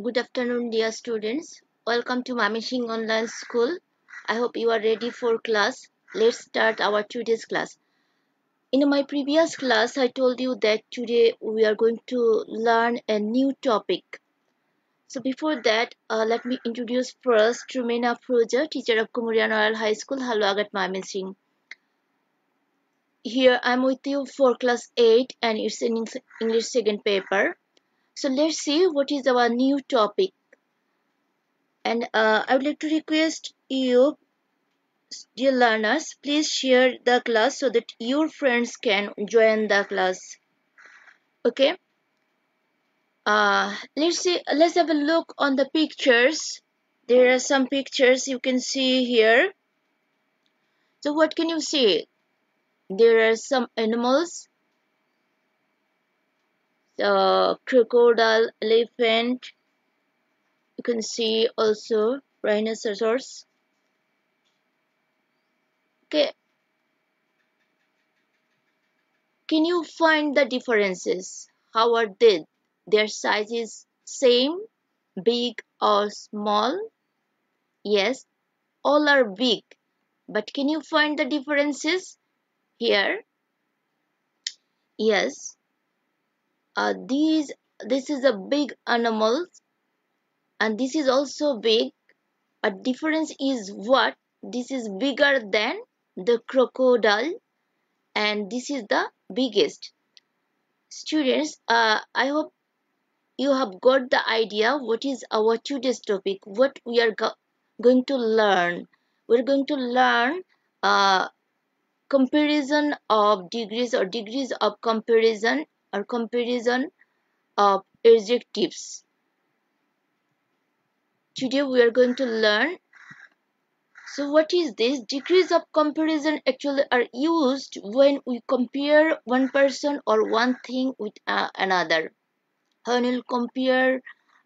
Good afternoon, dear students. Welcome to Mamishing Online School. I hope you are ready for class. Let's start our today's class. In my previous class, I told you that today we are going to learn a new topic. So before that, let me introduce first Trumena Froja, teacher of Kumurian Royal High School, Halwagat Mamishing. Here I am with you for class 8 and it's in English second paper. So let's see what is our new topic. And I would like to request you, dear learners, please share the class so that your friends can join the class. Okay. Let's have a look on the pictures. There are some pictures you can see here. So what can you see? There are some animals. Crocodile, elephant. You can see also rhinoceros. Okay. Can you find the differences? How are they? Their size is same, big or small? Yes, all are big. But can you find the differences here? Yes. This is a big animal and this is also big. A difference is what? This is bigger than the crocodile and this is the biggest. Students, I hope you have got the idea what is our today's topic, what we are going to learn. We're going to learn comparison of degrees or degrees of comparison or comparison of adjectives. Today we are going to learn. So what is this? Degrees of comparison actually are used when we compare one person or one thing with another. When you compare,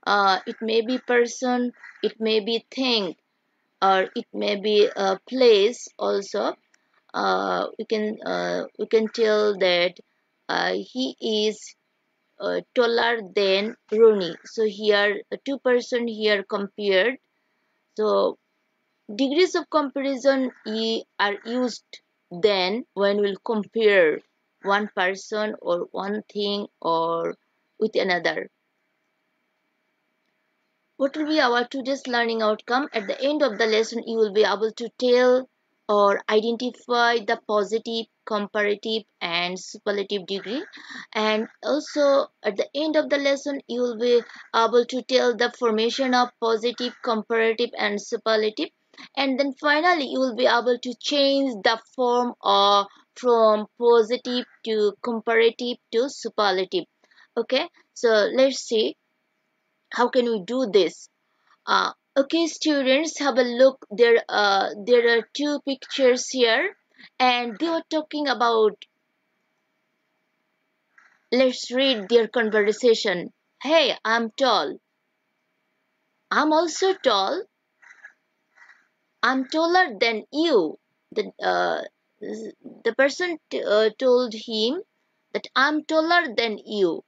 it may be person, it may be thing, or it may be a place also. We can tell that he is taller than Ronnie. So here two person here compared. So degrees of comparison are used then when we'll compare one person or one thing or with another. What will be our today's learning outcome? At the end of the lesson, you will be able to tell or identify the positive, comparative and superlative degree. And also at the end of the lesson, you will be able to tell the formation of positive, comparative and superlative. And then finally, you will be able to change the form from positive to comparative to superlative. Okay, so let's see. How can we do this? Okay, students, have a look. There are two pictures here, and they were talking about. Let's read their conversation. Hey, I'm tall. I'm also tall. I'm taller than you. The person told him that I'm taller than you,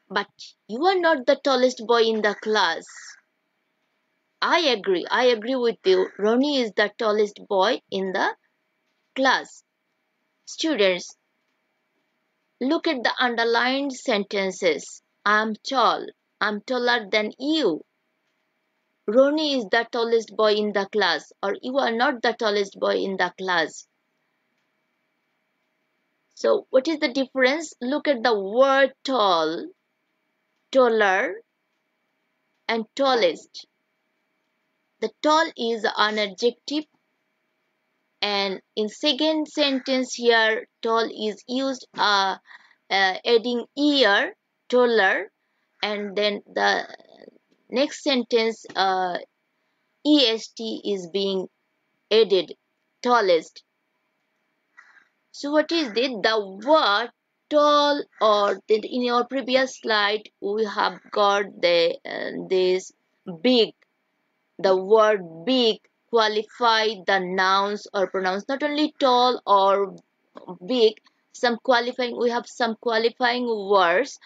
but you are not the tallest boy in the class. I agree with you. Ronnie is the tallest boy in the class. Students, look at the underlined sentences. I'm tall. I'm taller than you. Ronnie is the tallest boy in the class, or you are not the tallest boy in the class. So, what is the difference? Look at the word tall, taller, and tallest. The tall is an adjective, and in second sentence here, tall is used adding ear, taller, and then the next sentence est is being added, tallest. So what is it? The word tall, or in your previous slide we have got this big. The word big qualify the nouns or pronouns, not only tall or big. some qualifying, we have some qualifying words.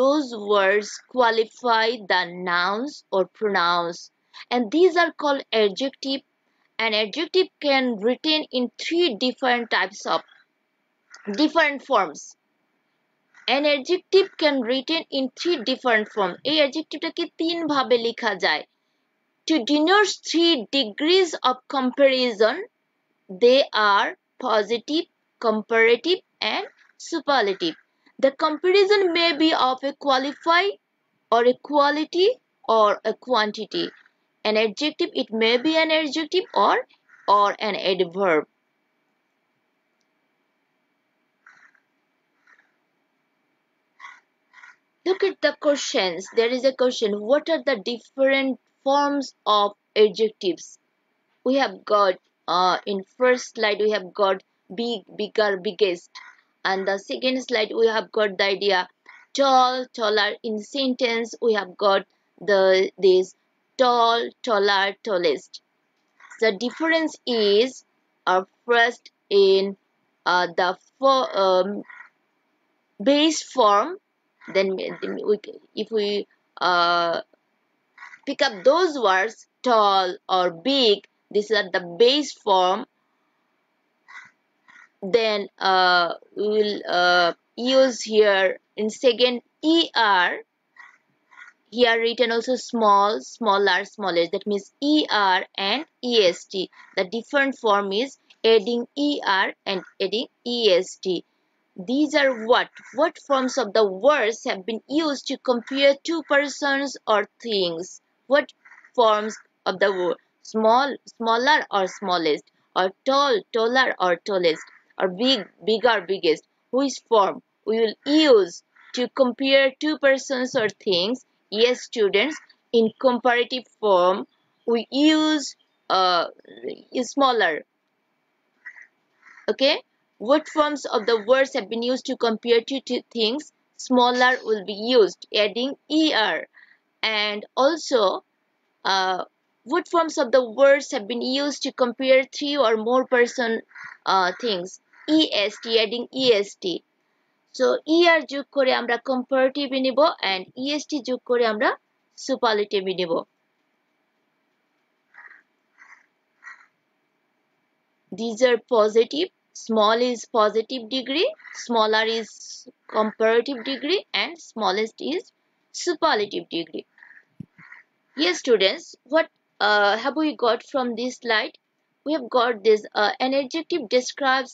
Those words qualify the nouns or pronouns, and these are called adjective. An adjective can written in three different types of different forms. An adjective can written in three different forms. এই adjectiveটাকে তিন ভাবে লেখা যায়. To denote three degrees of comparison, they are positive, comparative, and superlative. The comparison may be of a qualify or a quality or a quantity. An adjective, it may be an adjective or an adverb. Look at the questions. There is a question. What are the different forms of adjectives? We have got in first slide we have got big, bigger, biggest, and the second slide we have got the idea tall, taller. In sentence we have got this tall, taller, tallest. The difference is first in the base form. Then if we pick up those words tall or big, these are the base form. Then we will use here in second er, here written also small, smaller, smallest. That means er and est. The different form is adding er and adding est. These are what forms of the words have been used to compare two persons or things. What forms of the word small, smaller or smallest, or tall, taller or tallest, or big, bigger, biggest. Which form we will use to compare two persons or things? Yes, students, in comparative form we use smaller. Okay, what forms of the words have been used to compare two things? Smaller will be used, adding er. And also what forms of the words have been used to compare three or more person things? est, adding est. So er যোগ করে আমরা comparative নিব and est যোগ করে আমরা superlative নিব. These are positive. Small is positive degree, smaller is comparative degree, and smallest is superlative degree. Yes, students, what have we got from this slide? We have got this an adjective describes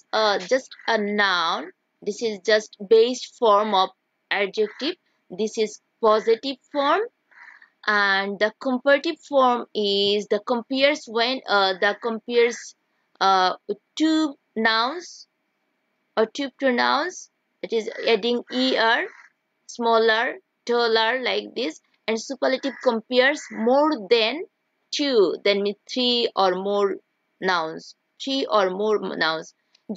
just a noun. This is just base form of adjective. This is positive form, and the comparative form is the compares when the compares two nouns or two pronouns, that is adding er, smaller, taller, like this. And superlative compares more than two, then means three or more nouns, three or more nouns.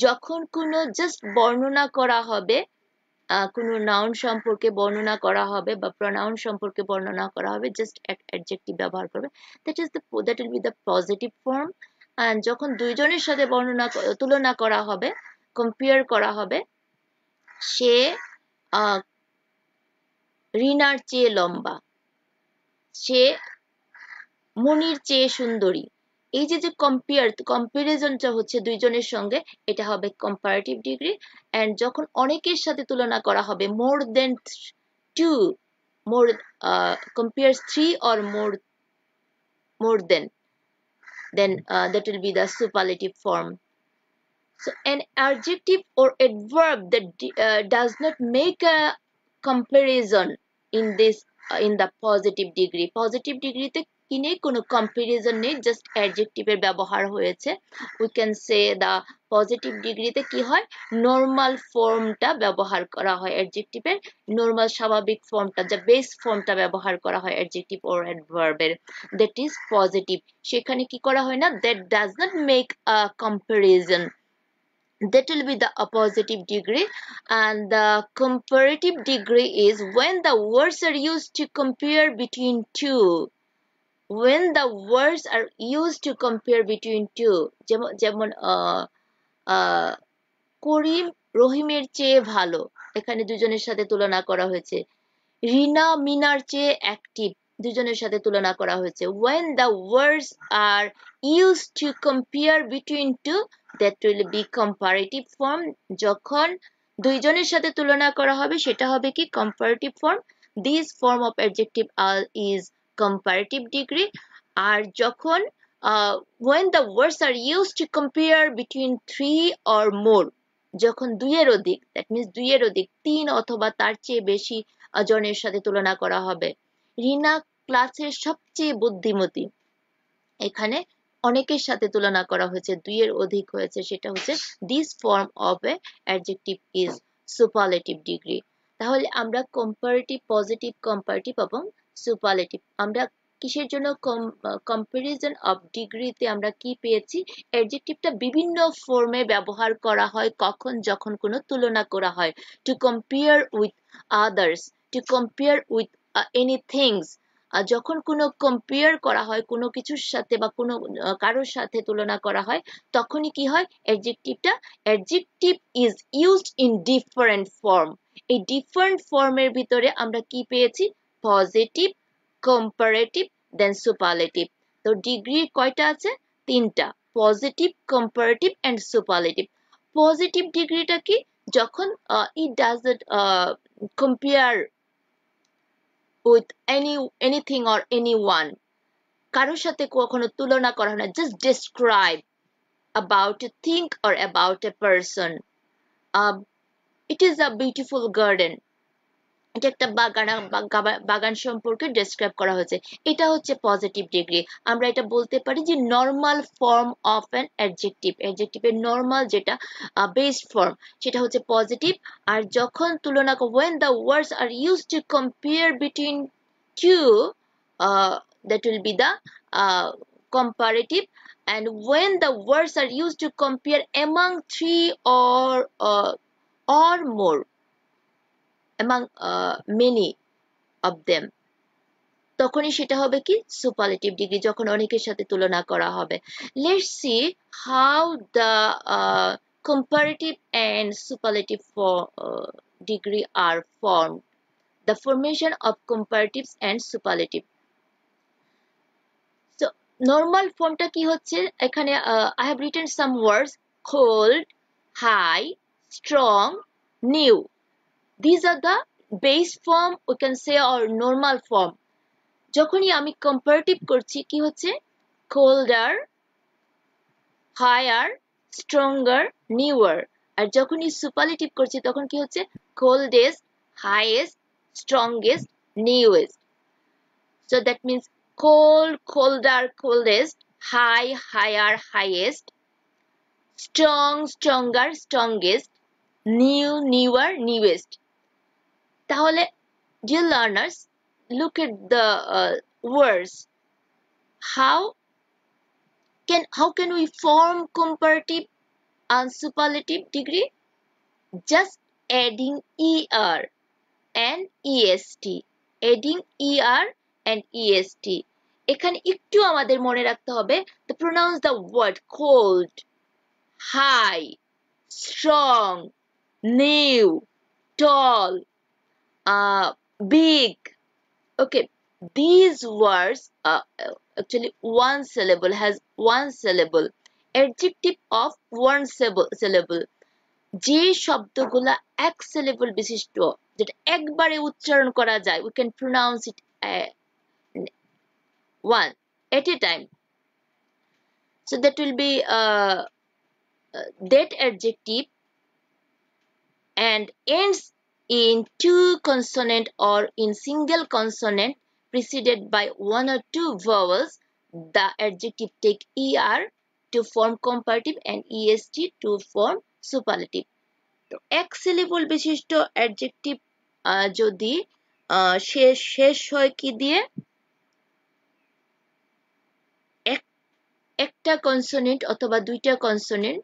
যখন কোনো just বর্ণনা করা হবে কোনো noun সম্পর্কে বর্ণনা করা হবে বা প্রনাউন সম্পর্কে বর্ণনা করা হবে, just adjective ব্যবহার করবে, that will be the positive form. and যখন দুইজনের সাথে বর্ণনা তুলনা করা হবে, compare করা হবে, সে রিনার চেয়ে লম্বা, সে মনির চেয়ে সুন্দরী. এই যে কম্পারিজনটা হচ্ছে দুইজনের সঙ্গে, এটা হবে comparative degree. and যখন অনেকের সাথে তুলনা করা হবে, more than two, more compares three or more than, then that will be the superlative form. So an adjective or adverb that does not make a comparison in the positive degree. Positive degree তে কিনে কোনো comparison নেই, just adjective এর ব্যবহার হয়েছে. We can say the positive degree তে কি হয়, normal ফর্মটা ব্যবহার করা হয় adjective এর, normal স্বাভাবিক ফর্মটা, যে base ফর্মটা ব্যবহার করা হয় adjective or adverb এর, that is positive. সেখানে কি করা হয় না, that does not make a comparison. That will be the positive degree. And the comparative degree is when the words are used to compare between two. When the words are used to compare between two, যেমন করিম রহিমের চেয়ে ভালো, এখানে দুজনের সাথে তুলনা করা হয়েছে। রিনা মিনার চেয়ে অ্যাক্টিভ, দুজনের সাথে তুলনা করা হয়েছে। when the words are used to compare between two, that will be comparative form. যখন দুইজনের সাথে তুলনা করা হবে সেটা হবে কি comparative form. This form of adjective is comparative degree. আর যখন when the words are used to compare between three or more, যখন দুইয়ের অধিক, that means দুইয়ের অধিক, তিন অথবা তার চেয়ে বেশি জনের সাথে তুলনা করা হবে। রিনা ক্লাসের সবচেয়ে বুদ্ধিমতী, এখানে অনেকের সাথে তুলনা করা হয়েছে, দুইয়ের অধিক হয়েছে, সেটা হচ্ছে this form of a adjective is superlative degree. তাহলে আমরা comparative, positive, comparative এবং superlative, আমরা কিসের জন্য comparison of degree তে আমরা কি পেয়েছি? অ্যাডজেক্টিভটা বিভিন্ন ফর্মে ব্যবহার করা হয় কখন? যখন কোনো তুলনা করা হয়, to compare with others, to compare with anything. যখন কোনো কম্পেয়ার করা হয় কোনো কিছুর সাথে বা কোনো কারোর সাথে তুলনা করা হয়, তখনই কি হয়? Adjective is used in different form. এই ডিফারেন্ট ফর্মের ভিতরে আমরা কি পেয়েছি? Positive, comparative, then superlative. তো ডিগ্রি কয়টা আছে? তিনটা, positive, comparative and superlative. Positive ডিগ্রিটা কি? যখন it doesn't compare with anything or anyone, কারোর সাথে কখনো তুলনা করা হয় না, just describe about a thing or about a person. It is a beautiful garden, এটা একটা বাগান সম্পর্কে ডেসক্রাইব করা হয়েছে, এটা হচ্ছে পজিটিভ ডিগ্রি। আমরা এটা বলতে পারি যে normal form of an adjective, অ্যাডজেক্টিভের নরমাল যেটা বেস ফর্ম সেটা হচ্ছে পজিটিভ। আর যখন তুলনা when the words are used to compare between two, that will be the comparative. And when the words are used to compare among three or more, among many of them, তখনই সেটা হবে কি? Superlative degree, যখন অনেকের সাথে তুলনা করা হবে। Let's see how the comparative and superlative degree are formed. The formation of comparatives and superlative. So normal formটা কি হচ্ছে? এখানে I have written some words: cold, high, strong, new. These are the base form, we can say, or normal form. যখনই আমি comparative করছি কি হচ্ছে? colder, higher, stronger, newer. আর যখনই superlative করছি তখন কি হচ্ছে? coldest, highest, strongest, newest. So that means cold, colder, coldest, high, higher, highest, strong, stronger, strongest, new, newer, newest. তাহলে dear learners, look at the words. How can we form comparative and superlative degree? Just adding er and est, adding er and est. এখানে একটু আমাদের মনে রাখতে হবে, to pronounce the word cold, high, strong, new, tall, big. Okay, these words actually one syllable, has one syllable, adjective of one syllable. যে শব্দগুলা এক syllable বিশিষ্ট, যেটা একবারে উচ্চারণ করা যায়, we can pronounce it one at a time. So that will be that adjective and ends in two consonant or in single consonant preceded by one or two vowels. The adjective take er to form comparative and est to form superlative. তো এক syllable বিশিষ্ট adjective যদি শেষ হয় কি দিয়ে? একটা consonant অথবা দুইটা কনসোনেন্ট,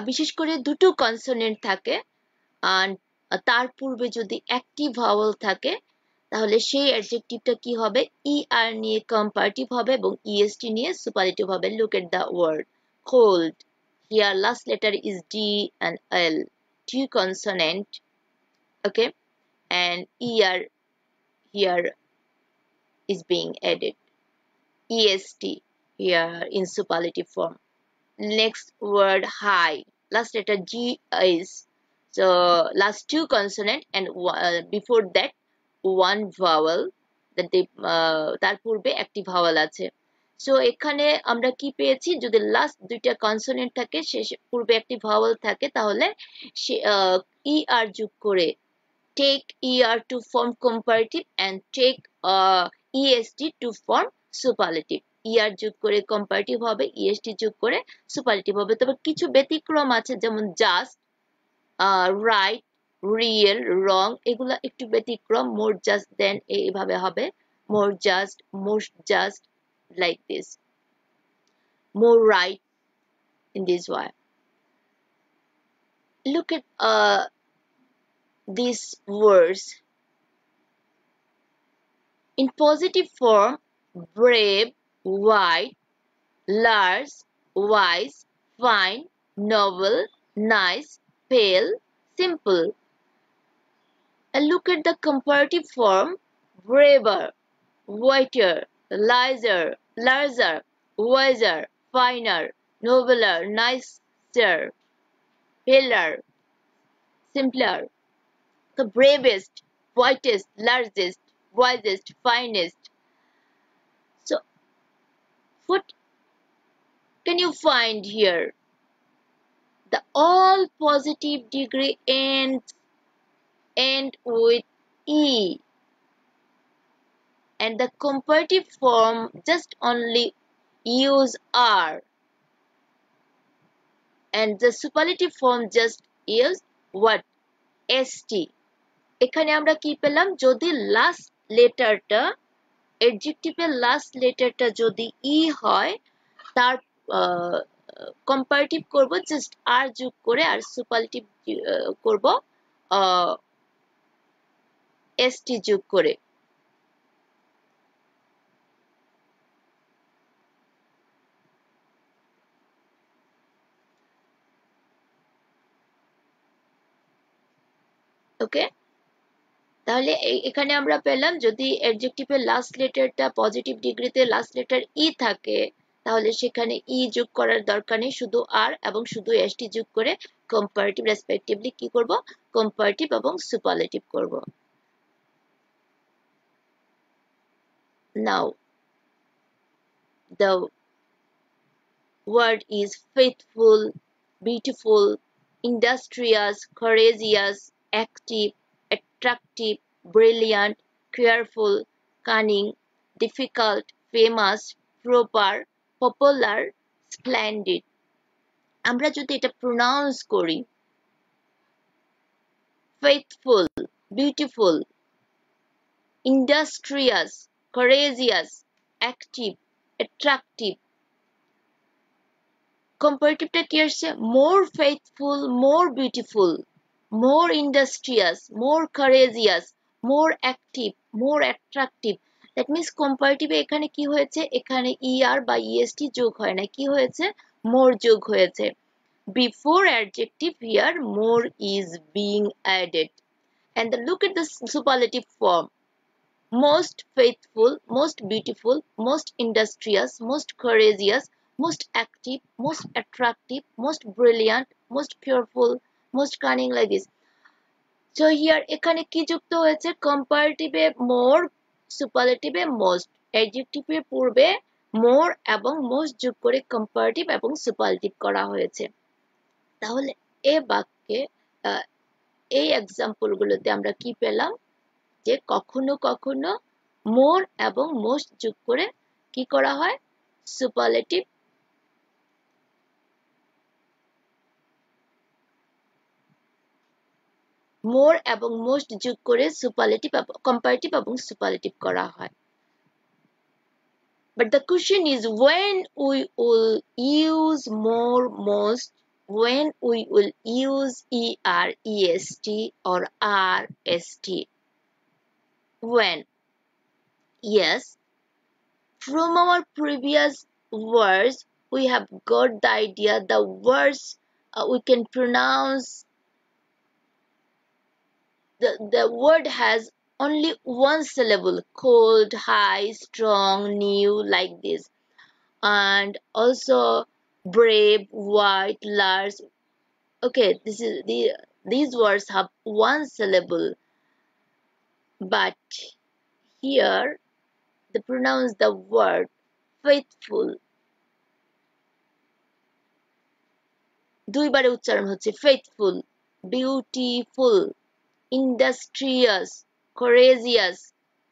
বিশেষ করে দুটো কনসোনেন্ট থাকে আর তার পূর্বে যদি একটি ভাওয়েল থাকে, তাহলে সেই অ্যাডজেক্টিভটা কি হবে? er নিয়ে কম্পারেটিভ হবে এবং est নিয়ে সুপারলেটিভ হবে। Look at the word cold, Here last letter is D and L, two consonant, okay, and ER here is being added, EST here in superlative form. Next word high, last letter G is, so last two consonant and before that one vowel, that তার পূর্বে একটি ভাওয়াল আছে। So এখানে আমরা কি পেয়েছি, যদি last দুইটা কনসোনেন্ট থাকে শেষে পূর্বে একটি ভাওয়াল থাকে তাহলে ER যোগ করে take ER to form comparative and take EST to form superlative. ER যোগ করে comparative হবে, EST যোগ করে superlative হবে। তবে কিছু ব্যতিক্রম আছে, যেমন just, right, real, wrong, এগুলা একটু ব্যতিক্রম। more just than এইভাবে হবে, more just, most just, like this, more right, in this way. Look at these words. In positive form, brave, white, large, wise, fine, noble, nice, pale, simple. And look at the comparative form, braver, whiter, larger, wiser, finer, nobler, nicer, paler, simpler. The bravest, whitest, largest, wisest, finest. So what can you find here? The all positive degree end with E, and the comparative form just only use R, and the superlative form just use what? ST. এখানে আমরা কি পেলাম, যদি last লেটারটা অ্যাডজেক্টিভের last লেটারটা যদি ই হয়, তার কম্পারেটিভ করব জাস্ট আর যোগ করে, আর সুপারলেটিভ করব এসটি যোগ করে। ওকে, তাহলে এখানে আমরা পেলাম, যদি অ্যাডজেক্টিভের লাস্ট লেটারটা পজিটিভ ডিগ্রিতে লাস্ট লেটার ই থাকে, তাহলে সেখানে ই যোগ করার দরকার নেই, শুধু আর এবং শুধু এসটি যোগ করে কম্পারেটিভ রেসপেক্টিভলি কি করব, কম্পারেটিভ এবং সুপারলেটিভ করব। Now the word is faithful, beautiful, industrious, courageous, active, attractive, brilliant, careful, cunning, difficult, famous, proper, popular, splendid. আমরা যদি এটা প্রনাউন্স করি, faithful, beautiful, industrious, courageous, active, attractive, comparative কি আসছে, more faithful, more beautiful, more industrious, more courageous, more active, more attractive. That means comparative এখানে কি হয়েছে, এখানে er বা est যোগ হয় না, কি হয়েছে, more যোগ হয়েছে। Before adjective here more is being added. And look at the superlative form, most faithful, most beautiful, most industrious, most courageous, most active, most attractive, most brilliant, most careful, most cunning, like this. So here এখানে কি যুক্ত হয়েছে, comparative এ more, superlative এ most, adjective এর পূর্বে more এবং most যোগ করে comparative এবং superlative করা হয়েছে। তাহলে এই বাক্যে এই এক্সাম্পল গুলোতে আমরা কি পেলাম, যে কখনো কখনো more এবং most যোগ করে কি করা হয়, সুপারলেটিভ more এবং most যোগ করে সুপারলেটিভ, কম্পারেটিভ এবং সুপারলেটিভ করা হয়। But the question is when we will use more, most, when we will use er, est or rst. When? Yes, from our previous words we have got the idea. The words we can pronounce, the word has only one syllable: cold, high, strong, new, like this. And also brave, white, large. Okay, these words have one syllable, but here they pronounce the word faithful দুইবারে উচ্চারণ হচ্ছে faithful, beautiful, industrious, courageous,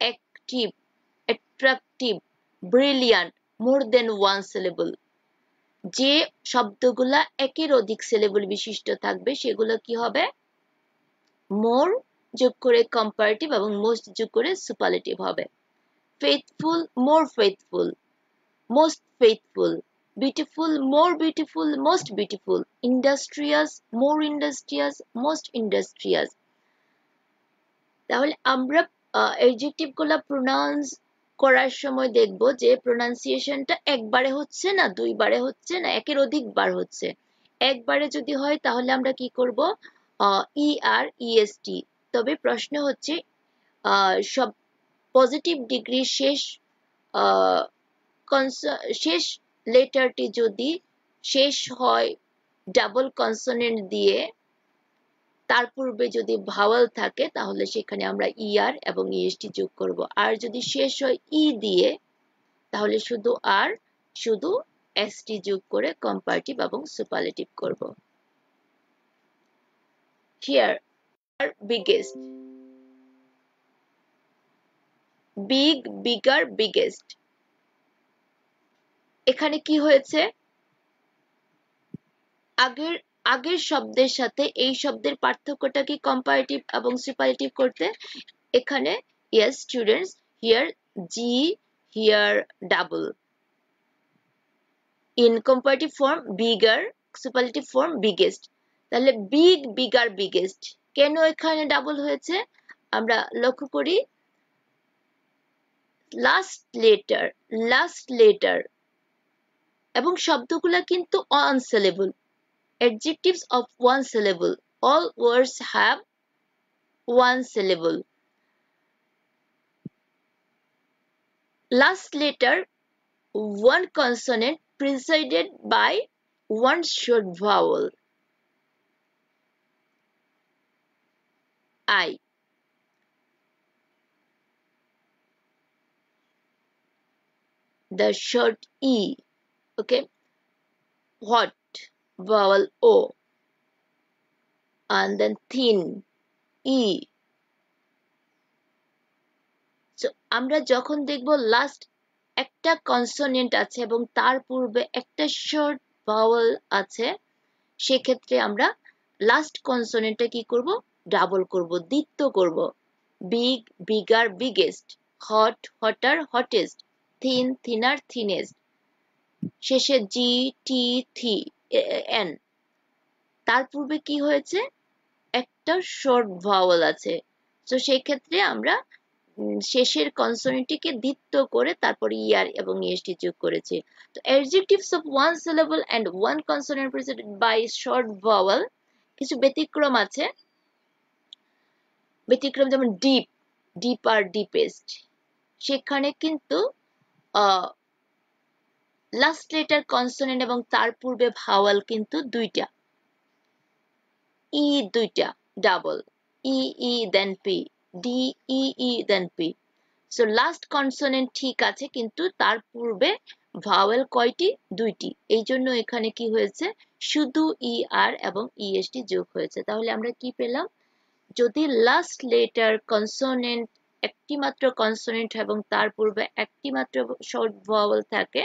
active, attractive, brilliant, more than one syllable. যে শব্দগুলা একের অধিক syllable বিশিষ্ট থাকবে সেগুলো কি হবে? more যোগ করে comparative এবং most যোগ করে superlative হবে। faithful, more faithful, most faithful, beautiful, more beautiful, most beautiful, industrious, more industrious, most industrious. তাহলে আমরা adjective গুলা pronounce করার সময় দেখব যে pronunciationটা একবারে হচ্ছে না, দুইবারে হচ্ছে না, একের অধিক বার হচ্ছে। একবারে যদি হয় তাহলে আমরা কি করব? er est। তবে প্রশ্ন হচ্ছে সব পজিটিভ ডিগ্রি শেষ লেটারটি যদি শেষ হয় ডাবল কনসোনেন্ট দিয়ে, তার পূর্বে যদি ভাওয়াল থাকে তাহলে সেখানে আমরা er এবং est যোগ করব। আর যদি শেষ হয় ই দিয়ে তাহলে শুধু আর, শুধু st যোগ করে কম্পারেটিভ এবং সুপারলেটিভ করব। Here are biggest, big, bigger, biggest। এখানে কি হয়েছে? আগের শব্দের সাথে এই শব্দের পার্থক্যটা কি কম্পারেটিভ এবং সুপারলেটিভ করতে? এখানে yes students, here g, here double, in comparative form bigger, superlative form biggest। তাহলে big, bigger, biggest কেন এখানে ডাবল হয়েছে? আমরা লক্ষ্য করি লাস্ট লেটার এবং শব্দগুলা কিন্তু one syllable, adjectives of one syllable, all words have one syllable. Last letter one consonant preceded by one short vowel, I. The short e, okay. Hot, vowel o, and then thin, e. So আমরা যখন দেখব last একটা consonant আছে এবং তার পূর্বে একটা short Bhawal আছে, সেক্ষেত্রে আমরা লাস্ট কনসোনেন্টটা কি করব? ডাবল করব, দ্বিত্ব করব। Big, bigger, biggest, hot, hotter, hottest, thin, thinner, thinnest, শেষে জি, টি, থি, এন। তার পূর্বে কি হয়েছে? একটা শর্ট ভাওয়াল আছে। তো সেই ক্ষেত্রে আমরা শেষের কনসোনেন্টটিকে দ্বিত্ব করে তারপর er এবং est যোগ করেছি। তো adjectives of one syllable and one consonant preceded by short vowel, কিছু ব্যতিক্রম আছে। ব্যতিক্রম যেমন ডিপ, ডিপার, ডিপেস্ট, সেখানে কিন্তু লাস্ট লেটার কনসোনেন্ট এবং তার পূর্বে ভাওয়াল কিন্তু দুইটা, ই দুইটা, ডাবল, ই দেন পি, ডি ই দেন পি। সো লাস্ট কনসোনেন্ট ঠিক আছে কিন্তু তার পূর্বে ভাওয়েল কয়টি? দুইটি। এই জন্য এখানে কি হয়েছে? শুধু er এবং est যোগ হয়েছে। তাহলে আমরা কি পেলাম? যদি লাস্ট লেটার কনসোনেন্ট একটি মাত্র কনসোনেন্ট এবং তার পূর্বে একটি মাত্র শর্ট ভাওয়েল থাকে,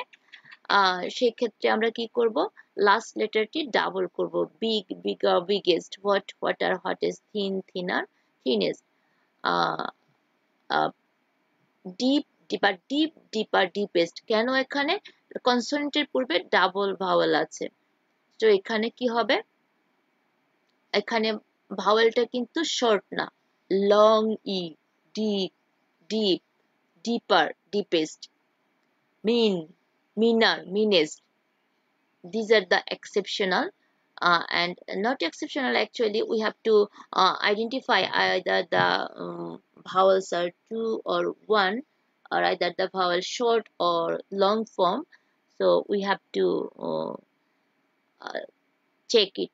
সেক্ষেত্রে আমরা কি করব? লাস্ট লেটারটি ডাবল করব। Big, bigger, biggest, hot, hotter, hottest, thin, thinner, thinnest, deep, deeper, deep, deeper, deepest. কেন? এখানে কনসোনেন্টের পূর্বে ডাবল ভাওয়েল আছে। তো এখানে কি হবে? এখানে ভাওয়েলটা কিন্তু শর্ট না, long E, deep, deep, deeper, deepest, mean, meaner, meanest, these are the exceptional and not exceptional. Actually, we have to identify either the vowels are two or one, or either the vowel short or long form. So we have to check it.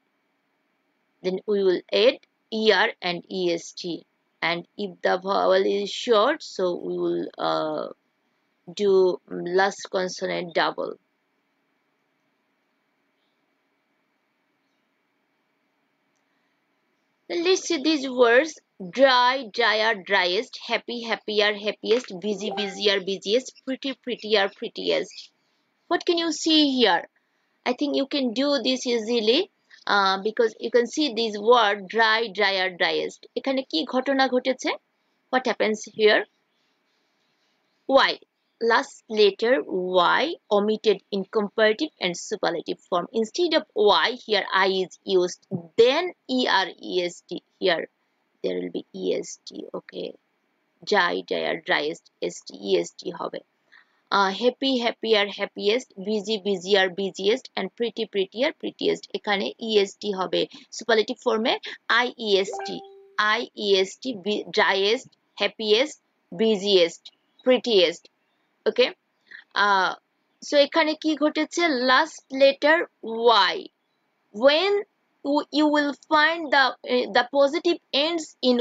Then we will add er and est, and if the vowel is short, so we will do last consonant double. Then let's see these words: dry, drier, driest; happy, happier, happiest; busy, busier, busiest; pretty, prettier, prettiest. What can you see here? I think you can do this easily because you can see this word dry, drier, driest. এখানে কি ঘটনা ঘটেছে? What happens here? Y. Last letter Y omitted in comparative and superlative form. Instead of Y, here I is used. Then EREST. Here there will be EST. Okay. Dry, dryer, driest. EST হবে. Happy, happier, happiest; busy, busier, busiest; and pretty, prettier, prettiest. এখানে est হবে superlative form-এ IEST, driest, happiest, busiest, prettiest. Okay. So এখানে কি ঘটেছে? Last letter Y. When you will find the positive ends in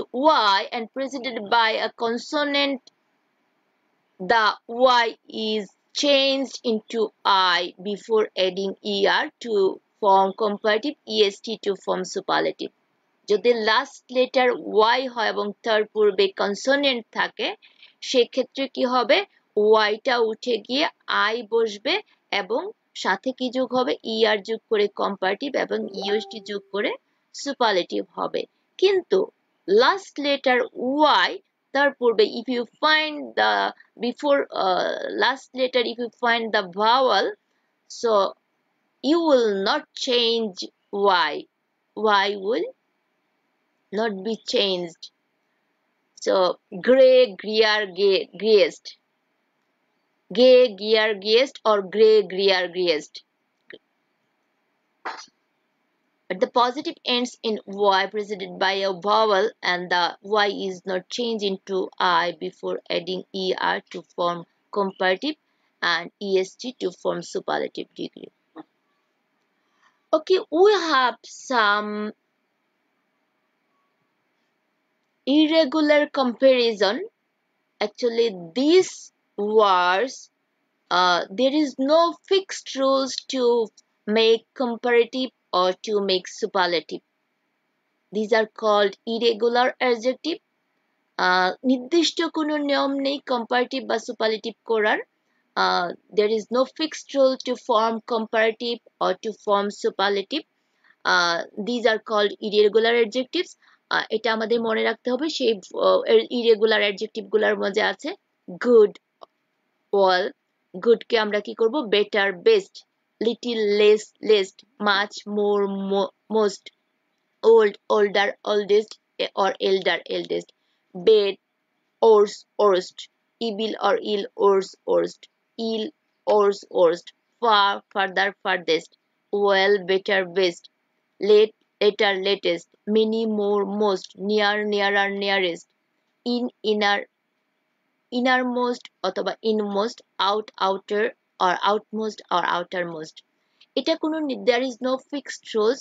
Y and preceded by a consonant, the Y is changed into I before adding ER to form comparative, EST to form superlative. যদি last letter Y হয় এবং তার পূর্বে consonant থাকে, সেক্ষেত্রে কি হবে? ওয়াইটা উঠে গিয়ে আই বসবে এবং সাথে কি যোগ হবে? ইআর যোগ করে কম্পারেটিভ এবং ইএসটি যোগ করে সুপারলেটিভ হবে। কিন্তু লাস্ট লেটার ওয়াই তার পূর্বে if you find the before last letter, if you find the vowel, so you will not change y will not be changed. So gray, greer, greyest; gay, gear, gayest; or gray, greer, greyest. But the positive ends in Y preceded by a vowel, and the Y is not changed into I before adding ER to form comparative and EST to form superlative degree. Okay, we have some irregular comparison. Actually, these words, there is no fixed rules to make comparative or to make superlative. These are called irregular adjective. নির্দিষ্ট কোনো নিয়ম নেই comparative বা superlative করার. There is no fixed rule to form comparative or to form superlative. These are called irregular adjectives. এটা আমাদের মনে রাখতে হবে। সেই irregular adjective গুলোর মধ্যে আছে good, all. good কে আমরা কি করব? better, best, little, less, least, much, more, most, old, older, oldest, or elder, eldest, bad, worse, worst, evil or ill, worse, worst, ill, worse, worst, far, further, farthest, well, better, best, late, later, latest, many, more, most, near, nearer, nearest, in, inner, innermost অথবা inmost, out, outer, or outmost or outermost. এটা কোনো there is no fixed rules.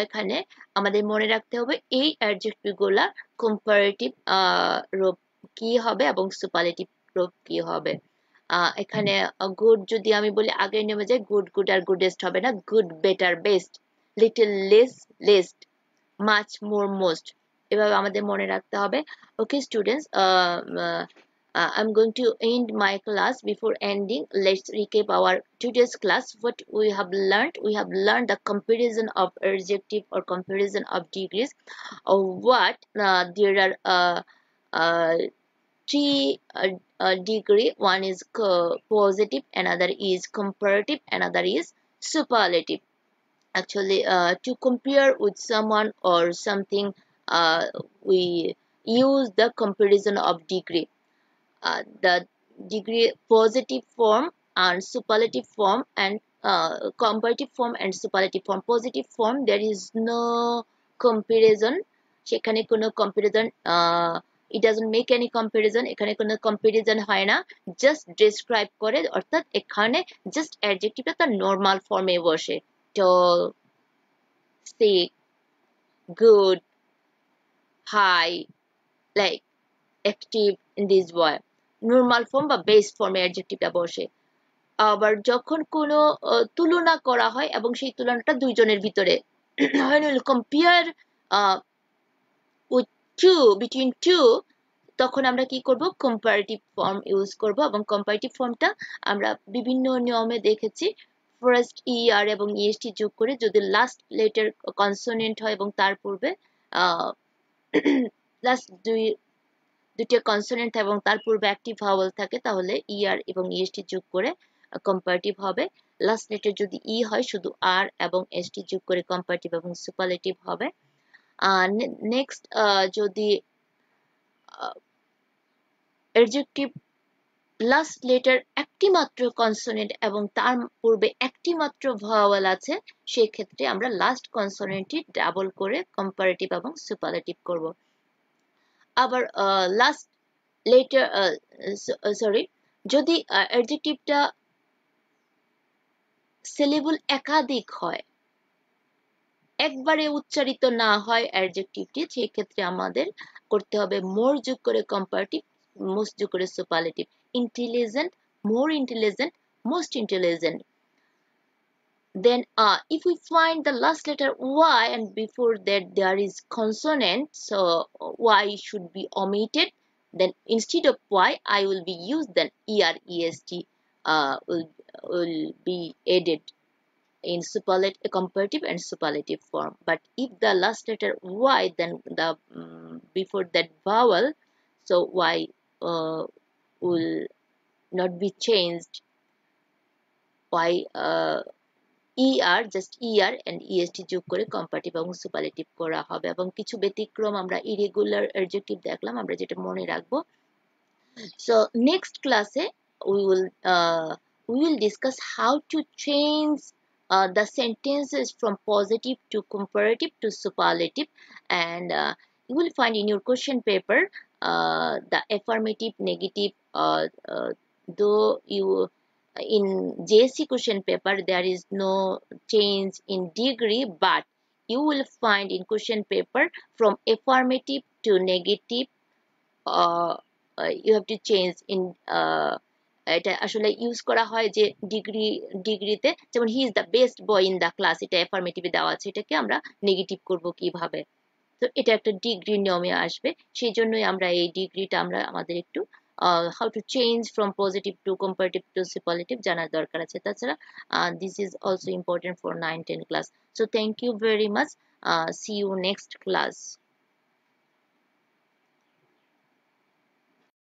এখানে আমাদের মনে রাখতে হবে এই adjective গুলা কম্পারেটিভ রূপ কি হবে এবং সুপারলেটিভ রূপ কি হবে। এখানে গুড যদি আমি বলি আগের নিয়মে যায় গুড, গুড আর গুডেস্ট হবে না, good, better, best, little, less, least, much, more, most, এভাবে আমাদের মনে রাখতে হবে। Okay students, I'm going to end my class. Before ending, let's recap our today's class. What we have learned? We have learned the comparison of adjective or comparison of degrees. What there are three degree. One is positive, another is comparative, another is superlative. Actually, to compare with someone or something, we use the comparison of degree. The degree positive form and superlative form and comparative form and superlative form. Positive form there is no comparison, সেখানে কোনো comparison it doesn't make any comparison, এখানে কোনো comparison হয় না, just describe করে, অর্থাৎ এখানে just adjectiveটা তার normal form এ বসে, tall, thick, good, high, like active in this way, normal form বা base form এ adjectiveটা বসে। আবার যখন কোনো তুলনা করা হয় এবং সেই তুলনাটা দুইজনের ভিতরে when we compare with two, between two, তখন আমরা কি করব, comparative form ইউজ করব, এবং comparative ফর্মটা আমরা বিভিন্ন নিয়মে দেখেছি। ফার্স্ট er এবং est যোগ করে যদি লাস্ট লেটার কনসোনেন্ট হয় এবং তার পূর্বে লাস্ট দুইটা কনসোনেন্ট এবং তার পূর্বে অ্যাক্টিভ ভাওয়েল থাকে, তাহলে er এবং est যোগ করে কম্পারেটিভ হবে। লাস্ট লেটার যদি ই হয় শুধু আর এবং est যোগ করে কম্পারেটিভ এবং সুপারলেটিভ হবে। নেক্সট যদি অ্যাডজেক্টিভ লাস্ট লেটার একটি মাত্র কনসোনেন্ট এবং তার পূর্বে একটি মাত্র ভাওয়েল আছে, সেই ক্ষেত্রে আমরা লাস্ট কনসোনেন্টটি ডাবল করে কম্পারেটিভ এবং সুপারলেটিভ করব। আবার লাস্ট লেটার যদি অ্যাডজেক্টিভটা সিলেবল একাধিক হয়, একবারে উচ্চারিত না হয় অ্যাডজেক্টিভটি, সেই ক্ষেত্রে আমাদের করতে হবে মোর যোগ করে কম্পারেটিভ, মোস্ট যোগ করে superlative. Intelligent, more intelligent, most intelligent. Then if we find the last letter y and before that there is consonant, so y should be omitted, then instead of y I will be used, then er est will be added in superlative, comparative and superlative form. But if the last letter y, then the before that vowel, so y will not be changed, y er, just er and est যোগ করে comparative এবং superlative করা হবে। এবং কিছু ব্যতিক্রম আমরা irregular adjective দেখলাম, আমরা যেটা মনে রাখবো। So next class we will discuss how to change the sentences from positive to comparative to superlative, and you will find in your question paper the affirmative, negative, though you in JSC question paper there is no change in degree, but you will find in question paper from affirmative to negative you have to change in এটা আসলে use করা হয় যে ডিগ্রিতে, যেমন he is the best boy in the class, এটা অ্যাফার্মেটিভে দেওয়া আছে, এটাকে আমরা নেগেটিভ করব কিভাবে, তো এটা একটা ডিগ্রি নিয়মে আসবে। সেই জন্যই আমরা এই ডিগ্রিটা আমরা আমাদের একটু how to change from positive to comparative to superlative জানার দরকার আছে। তাছাড়া this is also important for 9-10 class. So thank you very much, see you next class.